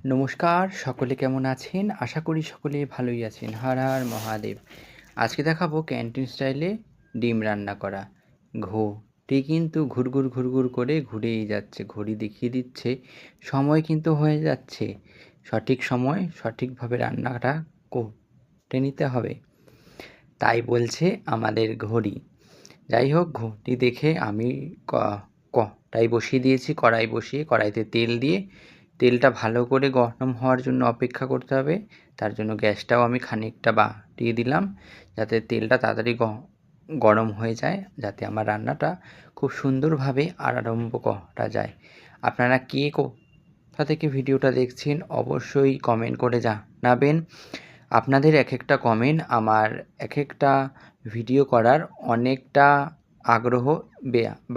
নমস্কার, সকলে কেমন আছেন? আশা করি সকলে ভালোই আছেন। হর হর মহাদেব। আজকে দেখাবো ক্যান্টিন স্টাইলে ডিম রান্না করা। ঘড়ি কিন্তু ঘুরঘুর করে ঘুরেই যাচ্ছে। ঘড়ি দেখিয়ে দিচ্ছে সময় কিন্তু হয়ে যাচ্ছে। সঠিক সময় সঠিকভাবে রান্নাটা করে নিতে হবে। তাই বলছে আমাদের ঘড়ি। যাই হোক, ঘড়ি দেখে আমি কড়াই বসিয়ে দিয়েছি। কড়াই বসিয়ে কড়াইতে তেল দিয়ে তেলটা ভালো করে গরম হওয়ার জন্য অপেক্ষা করতে হবে। তার জন্য গ্যাসটাও আমি খানিকটা বাড়িয়ে দিলাম, যাতে তেলটা তাড়াতাড়ি গরম হয়ে যায়, যাতে আমার রান্নাটা খুব সুন্দরভাবে আরম্ভ করা যায়। আপনারা কে কোথা থেকে ভিডিওটা দেখছেন অবশ্যই কমেন্ট করে জানাবেন। আপনাদের এক একটা কমেন্ট আমার এক একটা ভিডিও করার অনেকটা আগ্রহ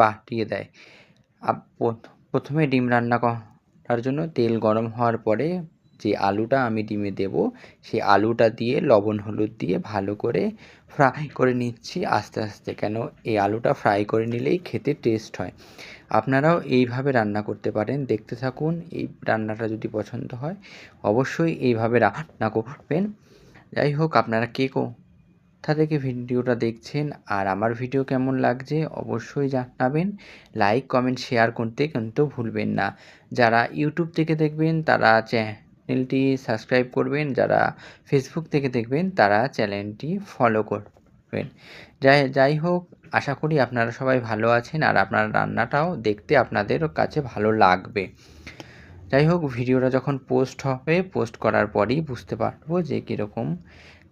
বাড়িয়ে দেয়। প্রথমে ডিম রান্না করার জন্য তেল গরম হওয়ার পরে যে আলুটা আমি ডিমে দেবো, সেই আলুটা দিয়ে লবণ হলুদ দিয়ে ভালো করে ফ্রাই করে নিচ্ছি আস্তে আস্তে। কেন, এই আলুটা ফ্রাই করে নিলেই খেতে টেস্ট হয়। আপনারাও এইভাবে রান্না করতে পারেন। দেখতে থাকুন, এই রান্নাটা যদি পছন্দ হয় অবশ্যই এইভাবে রান্না করবেন। যাই হোক, আপনারা কে কোথা থেকে ভিডিওটা দেখছেন আর আমার ভিডিও কেমন লাগছে অবশ্যই জানাবেন। লাইক কমেন্ট শেয়ার করতে কিন্তু ভুলবেন না। যারা ইউটিউব থেকে দেখবেন তারা চ্যানেলটি সাবস্ক্রাইব করবেন, যারা ফেসবুক থেকে দেখবেন তারা চ্যানেলটি ফলো করবেন। যাই হোক, আশা করি আপনারা সবাই ভালো আছেন আর আপনার রান্নাটাও দেখতে আপনাদের কাছে ভালো লাগবে। যাই হোক, ভিডিওটা যখন পোস্ট হবে, পোস্ট করার পরই বুঝতে পারবো যে কীরকম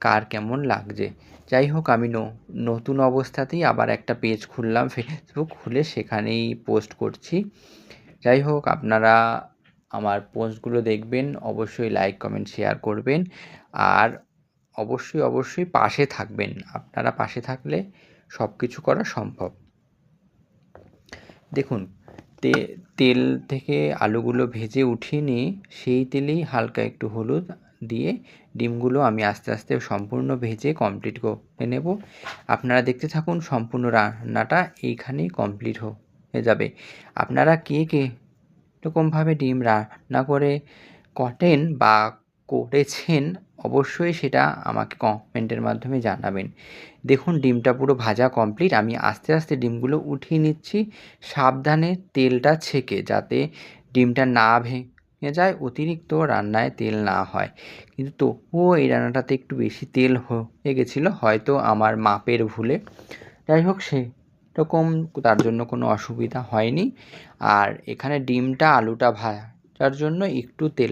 কার কেমন লাগছে। যাই হোক, আমি নতুন অবস্থাতেই আবার একটা পেজ খুললাম, ফেসবুক খুলে সেখানেই পোস্ট করছি। যাই হোক, আপনারা আমার পোস্টগুলো দেখবেন, অবশ্যই লাইক কমেন্ট শেয়ার করবেন আর অবশ্যই পাশে থাকবেন। আপনারা পাশে থাকলে সব কিছু করা সম্ভব। দেখুন, তেল থেকে আলুগুলো ভেজে উঠিয়ে নিয়ে সেই তেলেই হালকা একটু হলুদ দিয়ে ডিমগুলো আমি আস্তে আস্তে সম্পূর্ণ ভেজে কমপ্লিট করে নেব। আপনারা দেখতে থাকুন, সম্পূর্ণ রান্নাটা এইখানেই কমপ্লিট হয়ে যাবে। আপনারা কে এরকমভাবে ডিম রান্না করেন বা করেছেন অবশ্যই সেটা আমাকে কমেন্টের মাধ্যমে জানাবেন। দেখুন, ডিমটা পুরো ভাজা কমপ্লিট। আমি আস্তে আস্তে ডিমগুলো উঠিয়ে নিচ্ছি, সাবধানে তেলটা ছেঁকে, যাতে ডিমটা না ভেঙে যায়, অতিরিক্ত রান্নায় তেল না হয়। কিন্তু তবুও এই রান্নাটাতে একটু বেশি তেল হয়ে গেছিলো, হয়তো আমার মাপের ভুলে। যাই হোক, সেরকম তার জন্য কোনো অসুবিধা হয়নি। আর এখানে ডিমটা আলুটা ভাজার জন্য একটু তেল